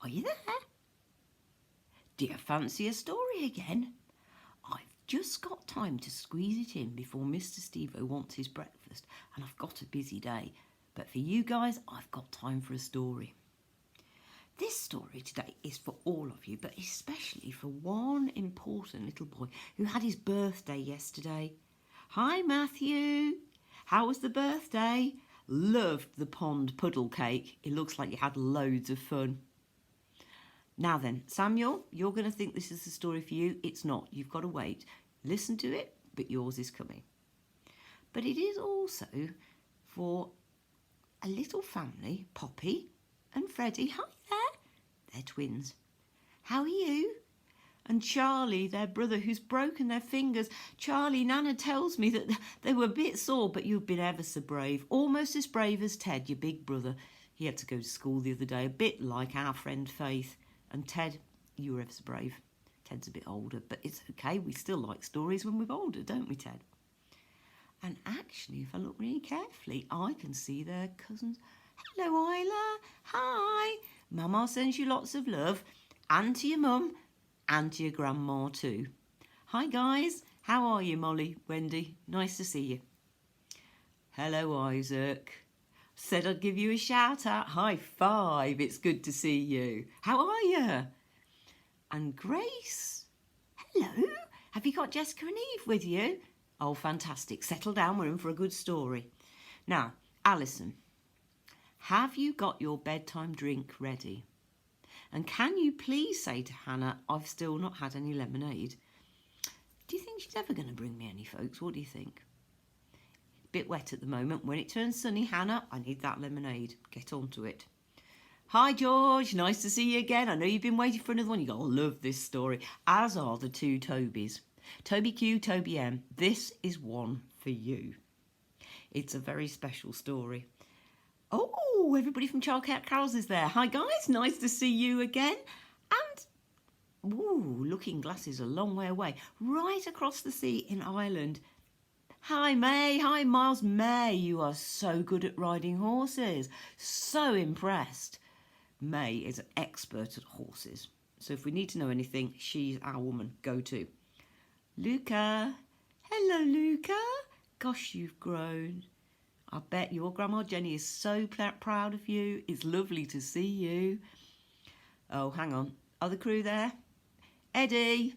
Are you there? Do you fancy a story again? I've just got time to squeeze it in before Mr. Stevo wants his breakfast, and I've got a busy day. But for you guys, I've got time for a story. This story today is for all of you, but especially for one important little boy who had his birthday yesterday. Hi, Matthew. How was the birthday? Loved the pond puddle cake. It looks like you had loads of fun. Now then, Samuel, you're going to think this is the story for you. It's not. You've got to wait. Listen to it, but yours is coming. But it is also for a little family, Poppy and Freddie. Hi there. They're twins. How are you? And Charlie, their brother, who's broken their fingers. Charlie, Nana tells me that they were a bit sore, but you've been ever so brave. Almost as brave as Ted, your big brother. He had to go to school the other day, a bit like our friend Faith. And Ted, you were ever so brave. Ted's a bit older, but it's okay. We still like stories when we're older, don't we, Ted? And actually, if I look really carefully, I can see their cousins. Hello, Isla. Hi. Mama sends you lots of love. And to your mum. And to your grandma too. Hi, guys. How are you, Molly, Wendy? Nice to see you. Hello, Isaac. Said I'd give you a shout out. High five. It's good to see you. How are you? And Grace. Hello. Have you got Jessica and Eve with you? Oh, fantastic. Settle down. We're in for a good story. Now, Alison, have you got your bedtime drink ready? And can you please say to Hannah, I've still not had any lemonade? Do you think she's ever going to bring me any, folks? What do you think? Bit wet at the moment. When it turns sunny, Hannah, I need that lemonade. Get onto it. Hi, George. Nice to see you again. I know you've been waiting for another one. You're going to love this story, as are the two Tobys. Toby Q, Toby M. This is one for you. It's a very special story. Oh, everybody from Childcare Carols is there. Hi, guys. Nice to see you again. And, ooh, Looking Glass is a long way away. Right across the sea in Ireland. Hi, May. Hi, Miles. May, you are so good at riding horses. So impressed. May is an expert at horses. So if we need to know anything, she's our woman. Go to. Luca. Hello, Luca. Gosh, you've grown. I bet your Grandma Jenny is so proud of you. It's lovely to see you. Oh, hang on. Are the crew there? Eddie.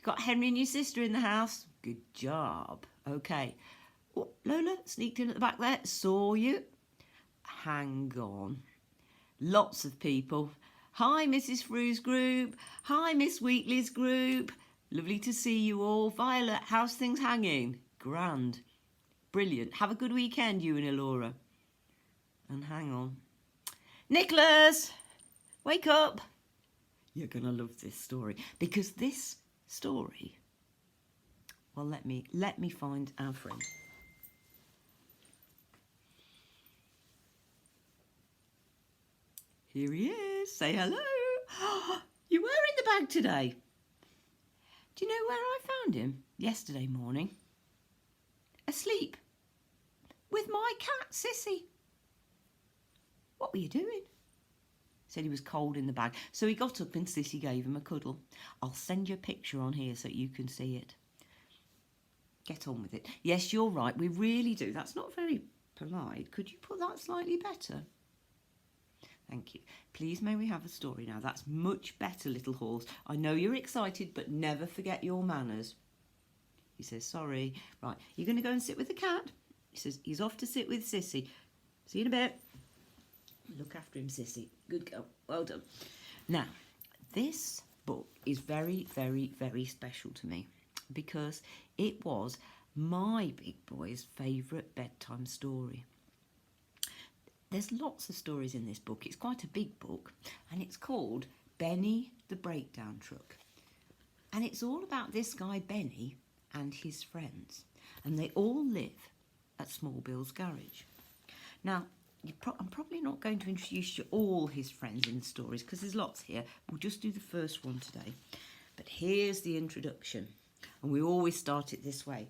Got Henry and your sister in the house. Good job. Okay. Oh, Lola sneaked in at the back there. Saw you. Hang on. Lots of people. Hi, Mrs. Frew's group. Hi, Miss Wheatley's group. Lovely to see you all. Violet, how's things hanging? Grand. Brilliant. Have a good weekend, you and Elora. And hang on. Nicholas, wake up. You're going to love this story because this story, well, let me find our friend. Here he is. Say hello. You were in the bag today. Do you know where I found him? Yesterday morning. Asleep. With my cat, Sissy. What were you doing? Said he was cold in the bag. So he got up and Sissy gave him a cuddle. I'll send you a picture on here so you can see it. Get on with it. Yes, you're right. We really do. That's not very polite. Could you put that slightly better? Thank you. Please may we have a story now. That's much better, little horse. I know you're excited, but never forget your manners. He says, sorry. Right, you're going to go and sit with the cat? He says, he's off to sit with Sissy. See you in a bit. Look after him, Sissy. Good girl. Well done. Now, this book is very, very, very special to me because it was my big boy's favourite bedtime story. There's lots of stories in this book. It's quite a big book and it's called Benny the Breakdown Truck. And it's all about this guy, Benny, and his friends. And they all live at Smalbills garage. Now, I'm probably not going to introduce you all his friends in the stories because there's lots here. We'll just do the first one today. But here's the introduction. And we always start it this way.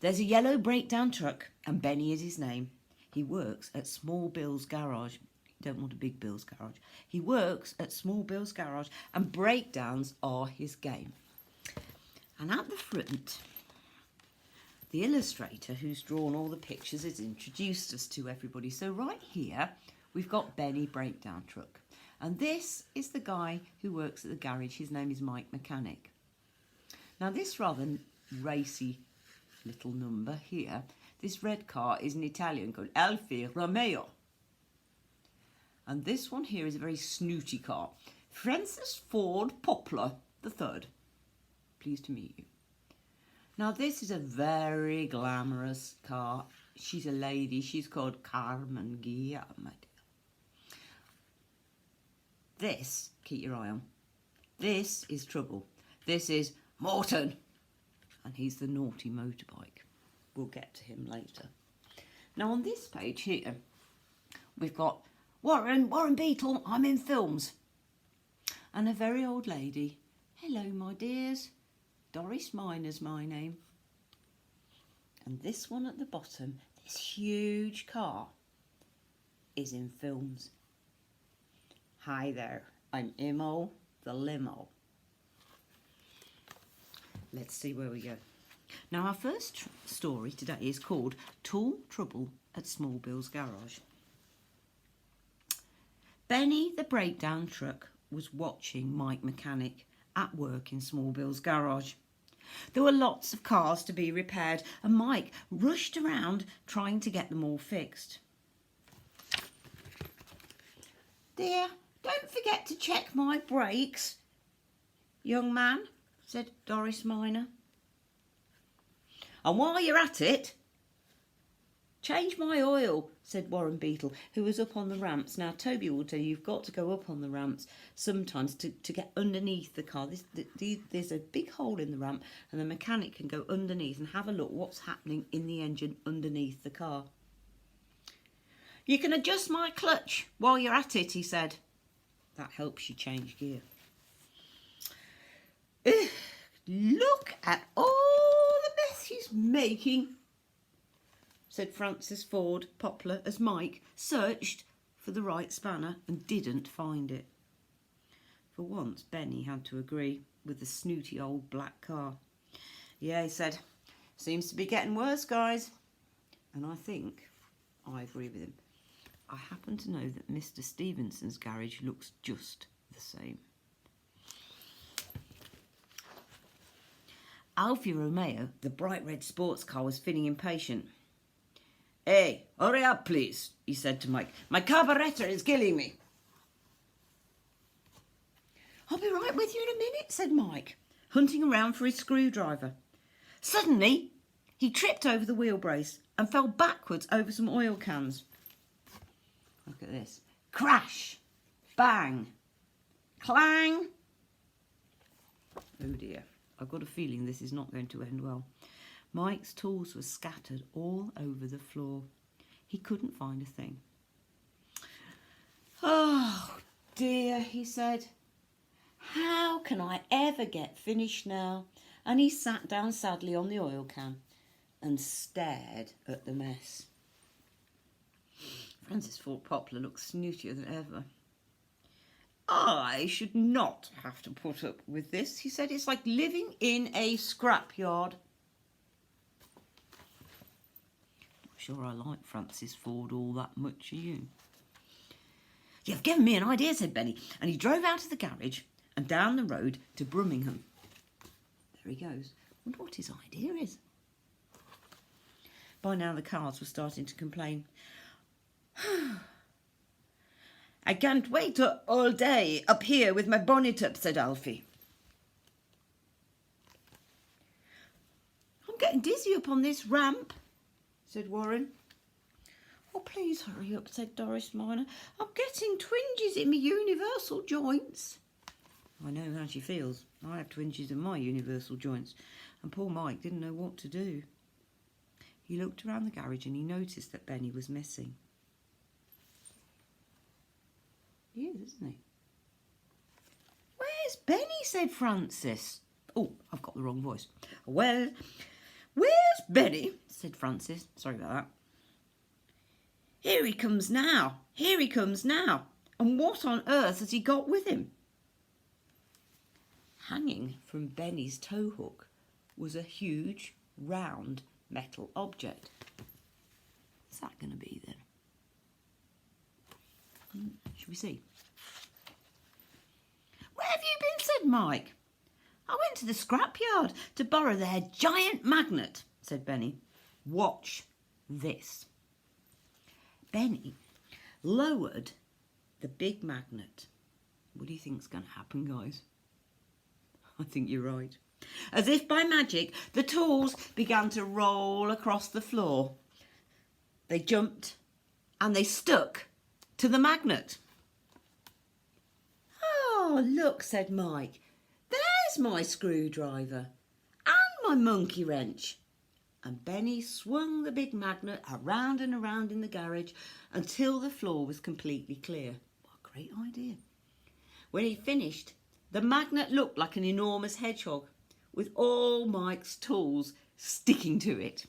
There's a yellow breakdown truck and Benny is his name. He works at Smalbills garage. Don't want a big Bill's garage. He works at Smalbills garage and breakdowns are his game. And at the front, the illustrator who's drawn all the pictures has introduced us to everybody. So right here, we've got Benny Breakdown Truck. And this is the guy who works at the garage. His name is Mike Mechanic. Now this rather racy little number here, this red car is an Italian called Alfa Romeo. And this one here is a very snooty car. Francis Ford Poplar III. Pleased to meet you. Now this is a very glamorous car. She's a lady. She's called Carmen Guillaume. This, keep your eye on. This is Trouble. This is Morton. And he's the naughty motorbike. We'll get to him later. Now on this page here, we've got Warren Beetle, I'm in films. And a very old lady. Hello, my dears. Doris Miner's my name. And this one at the bottom, this huge car, is in films. Hi there, I'm Imo the limo. Let's see where we go. Now our first story today is called Tall Trouble at Smalbills Garage. Benny the breakdown truck was watching Mike Mechanic at work in Smalbills Garage. There were lots of cars to be repaired and Mike rushed around trying to get them all fixed. Dear, don't forget to check my brakes, young man, said Doris Miner. And while you're at it, change my oil, said Warren Beetle, who was up on the ramps. Now, Toby will tell you, you've got to go up on the ramps sometimes to get underneath the car. There's a big hole in the ramp and the mechanic can go underneath and have a look what's happening in the engine underneath the car. You can adjust my clutch while you're at it, he said. That helps you change gear. Ugh, look at all the mess he's making, said Francis Ford Poplar as Mike searched for the right spanner and didn't find it. For once, Benny had to agree with the snooty old black car. Yeah, he said, seems to be getting worse, guys. And I think I agree with him. I happen to know that Mr. Stevenson's garage looks just the same. Alfa Romeo, the bright red sports car, was feeling impatient. Hey, hurry up, please, he said to Mike. My carburettor is killing me. I'll be right with you in a minute, said Mike, hunting around for his screwdriver. Suddenly, he tripped over the wheel brace and fell backwards over some oil cans. Look at this. Crash! Bang! Clang! Oh dear, I've got a feeling this is not going to end well. Mike's tools were scattered all over the floor. He couldn't find a thing. Oh dear, he said. How can I ever get finished now? And he sat down sadly on the oil can and stared at the mess. Francis Ford Poplar looked snootier than ever. I should not have to put up with this, he said. It's like living in a scrapyard. Not sure I like Francis Ford all that much, are you? You've given me an idea, said Benny, and he drove out of the garage and down the road to Birmingham. There he goes. Wonder what his idea is. By now the cars were starting to complain. I can't wait all day up here with my bonnet up, said Alfie. I'm getting dizzy up on this ramp, said Warren. Oh, please hurry up, said Doris Miner. I'm getting twinges in my universal joints. I know how she feels. I have twinges in my universal joints. And poor Mike didn't know what to do. He looked around the garage and he noticed that Benny was missing. He is, isn't he? Where's Benny, said Francis. Oh, I've got the wrong voice. Well, where's Benny, said Francis. Sorry about that. Here he comes now. Here he comes now. And what on earth has he got with him? Hanging from Benny's tow hook was a huge, round metal object. What's that going to be then? Shall we see? Where have you been, said Mike. I went to the scrapyard to borrow their giant magnet, said Benny. Watch this. Benny lowered the big magnet. What do you think's going to happen, guys? I think you're right. As if by magic, the tools began to roll across the floor. They jumped and they stuck to the magnet. Oh, look, said Mike. There's my screwdriver and my monkey wrench. And Benny swung the big magnet around and around in the garage until the floor was completely clear. What a great idea. When he finished, the magnet looked like an enormous hedgehog with all Mike's tools sticking to it.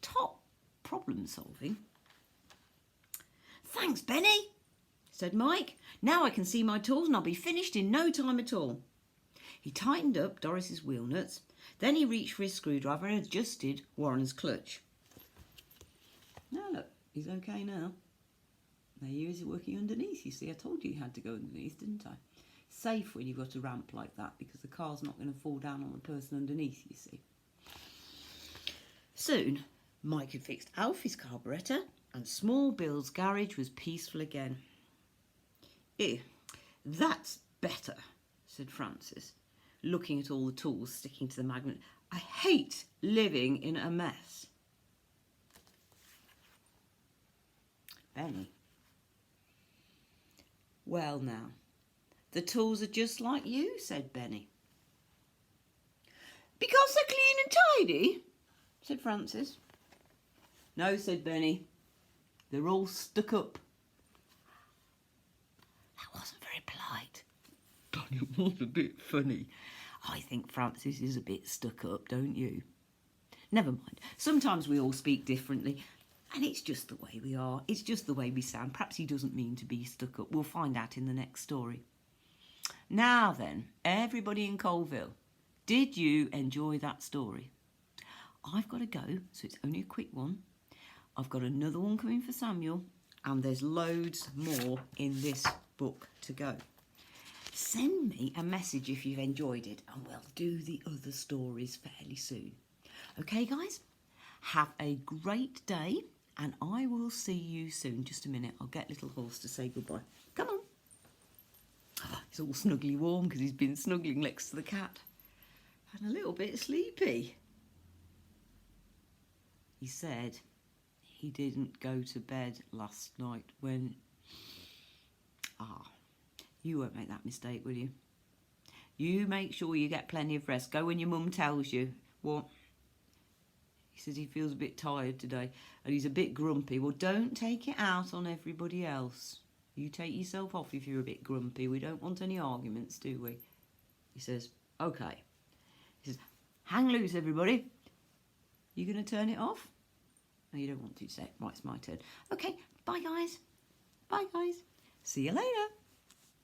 Top problem solving. Thanks, Benny, said Mike. Now I can see my tools and I'll be finished in no time at all. He tightened up Doris's wheel nuts. Then he reached for his screwdriver and adjusted Warren's clutch. Now look, he's okay now. Now here is working underneath. You see, I told you had to go underneath, didn't I? Safe when you've got a ramp like that because the car's not going to fall down on the person underneath, you see. Soon, Mike had fixed Alfie's carburettor and Smalbills' garage was peaceful again. That's better, said Francis, looking at all the tools sticking to the magnet. I hate living in a mess. Benny. Well now, the tools are just like you, said Benny. Because they're clean and tidy, said Francis. No, said Benny, they're all stuck up. That wasn't very polite. But it was a bit funny. I think Francis is a bit stuck up, don't you? Never mind. Sometimes we all speak differently. And it's just the way we are. It's just the way we sound. Perhaps he doesn't mean to be stuck up. We'll find out in the next story. Now then, everybody in Colville, did you enjoy that story? I've got to go, so it's only a quick one. I've got another one coming for Samuel, and there's loads more in this book to go. Send me a message if you've enjoyed it, and we'll do the other stories fairly soon. Okay, guys? Have a great day. And I will see you soon. Just a minute, I'll get Little Horse to say goodbye. Come on. Oh, he's all snuggly warm because he's been snuggling next to the cat. And a little bit sleepy. He said he didn't go to bed last night when... you won't make that mistake, will you? You make sure you get plenty of rest. Go when your mum tells you. What? He says he feels a bit tired today and he's a bit grumpy. Well, don't take it out on everybody else. You take yourself off if you're a bit grumpy. We don't want any arguments, do we? He says, okay. He says, hang loose, everybody. You going to turn it off? No, you don't want to say it. Right, it's my turn. Okay, bye, guys. Bye, guys. See you later.